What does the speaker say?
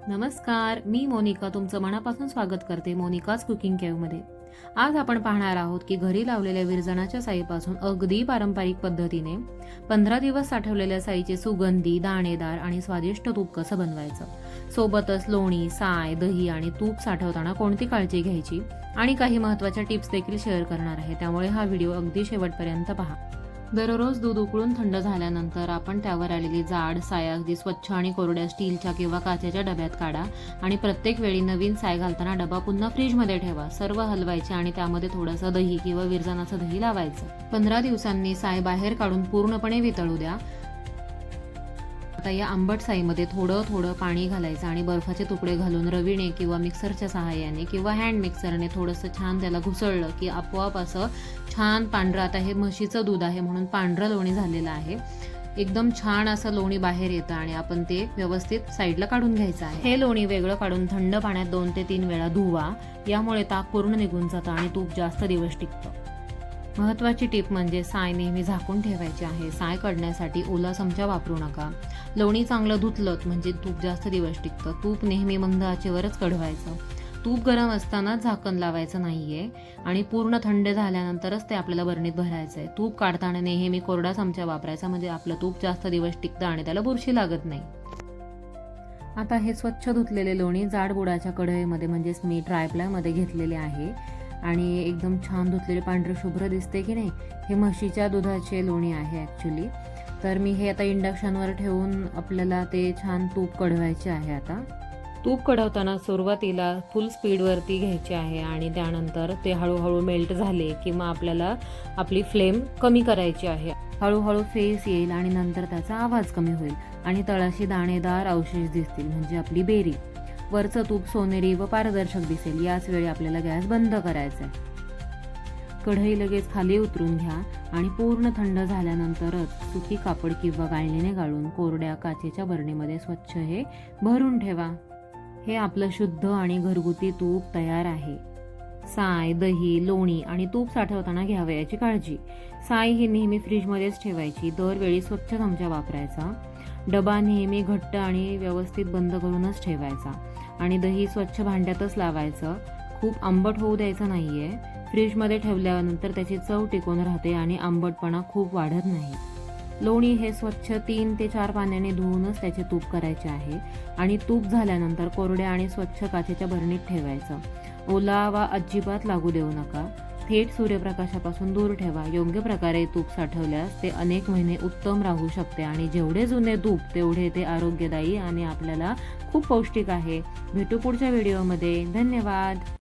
नमस्कार, मी मोनिका तुमचं मनापासून स्वागत करते मोनिकाज कुकिंग केवमध्ये. आज आपण पाहणार आहोत की घरी लावलेल्या विरजणाच्या साईपासून अगदी पारंपरिक पद्धतीने 15 दिवस साठवलेल्या साईचे सुगंधी, दाणेदार आणि स्वादिष्ट तूप कसं बनवायचं. सोबतच लोणी, साय, दही आणि तूप साठवताना कोणती काळजी घ्यायची आणि काही महत्त्वाच्या टिप्स देखील शेअर करणार आहे. त्यामुळे हा व्हिडिओ अगदी शेवटपर्यंत पहा. दररोज दूध उकळून थंड झाल्यानंतर आपण त्यावर आलेली जाड साय अगदी स्वच्छ आणि कोरड्या स्टीलच्या किंवा काचेच्या डब्यात काढा आणि प्रत्येक वेळी नवीन साय घालताना डबा पुन्हा फ्रीजमध्ये ठेवा. सर्व हलवायचे आणि त्यामध्ये थोडंसं दही किंवा विरजणाचं दही लावायचं. 15 दिवसांनी साय बाहेर काढून पूर्णपणे वितळू द्या. आता या आंबट साईमध्ये थोडं थोडं पाणी घालायचं आणि बर्फाचे तुकडे घालून रवीने किंवा मिक्सरच्या सहाय्याने किंवा हँड मिक्सरने थोडंसं छान त्याला घुसळलं की आपोआप असं छान पांढरं, आता हे म्हशीचं दूध आहे म्हणून पांढरं लोणी झालेलं आहे. एकदम छान असं लोणी बाहेर येतं आणि आपण ते व्यवस्थित साईडला काढून घ्यायचं आहे. हे लोणी वेगळं काढून थंड पाण्यात 2 ते 3 वेळा धुवा. यामुळे ताक पूर्ण निघून जातं आणि तूप जास्त दिवस टिकतं. महत्त्वाची टिप म्हणजे साय नेहमी झाकून ठेवायची आहे. साय काढण्यासाठी ओला चमचा वापरू नका. लोणी चांगलं धुतलं म्हणजे तूप जास्त दिवस टिकतं. तूप नेहमी मंद आचेवरच कढवायचं. तूप गरम असतानाच झाकण लावायचं नाहीये आणि पूर्ण थंड झाल्यानंतरच ते आपल्याला बरणीत भरायचं आहे. तूप काढताना नेहमी कोरडा चमचा वापरायचा, म्हणजे आपलं तूप जास्त दिवस टिकतं आणि त्याला बुरशी लागत नाही. आता हे स्वच्छ धुतलेले लोणी जाड बुडाच्या कढईमध्ये म्हणजेच मी ट्रायप्लायमध्ये घेतलेले आहे आणि एकदम छान धुतलेले पांढरे शुभ्र दिसते की नाही. हे म्हशीच्या दुधाचे लोणी आहे ॲक्च्युली. तर मी हे आता इंडक्शनवर ठेवून आपल्याला ते छान तूप कढवायचे आहे. आता तूप कढवताना सुरुवातीला फुल स्पीडवरती घ्यायचे आहे आणि त्यानंतर ते हळूहळू मेल्ट झाले किंवा आपल्याला आपली फ्लेम कमी करायची आहे. हळूहळू फेस येईल आणि नंतर त्याचा आवाज कमी होईल आणि तळाशी दाणेदार अवशेष दिसतील, म्हणजे आपली बेरी. वरचं तूप सोनेरी व पारदर्शक दिसेल. याच वेळी आपल्याला गॅस बंद करायचा आहे. कढई लगेच खाली उतरून घ्या आणि पूर्ण थंड झाल्यानंतरच सुती कापड किंवा गाळणीने गाळून कोरड्या काचेच्या बरणीमध्ये स्वच्छ हे भरून ठेवा. हे आपलं शुद्ध आणि घरगुती तूप तयार आहे. साय, दही, लोणी आणि तूप साठवताना घ्यावयाची काळजी. साय ही नेहमी फ्रीजमध्येच ठेवायची. दरवेळी स्वच्छ चमचा वापरायचा. डबा नेहमी घट्ट आणि व्यवस्थित बंद करूनच ठेवायचा आणि दही स्वच्छ भांड्यातच लावायचं. खूप आंबट होऊ द्यायचं नाहीये. फ्रीजमध्ये ठेवल्यानंतर त्याची चव टिकून राहते आणि आंबटपणा खूप वाढत नाही. लोणी हे स्वच्छ 3 ते 4 पाण्याने धुवूनच त्याचे तूप करायचे आहे आणि तूप झाल्यानंतर कोरड्या आणि स्वच्छ काचेच्या भरणीत ठेवायचं. ओलावा अजिबात लागू देऊ नका. थेट सूर्यप्रकाशापासून दूर ठेवा. योग्य प्रकारे तूप साठवल्यास ते अनेक महिने उत्तम राहू शकते आणि जेवढे जुने तूप तेवढे ते आरोग्यदायी आणि आपल्याला खूप पौष्टिक आहे. भेटू पुढच्या व्हिडिओमध्ये. धन्यवाद.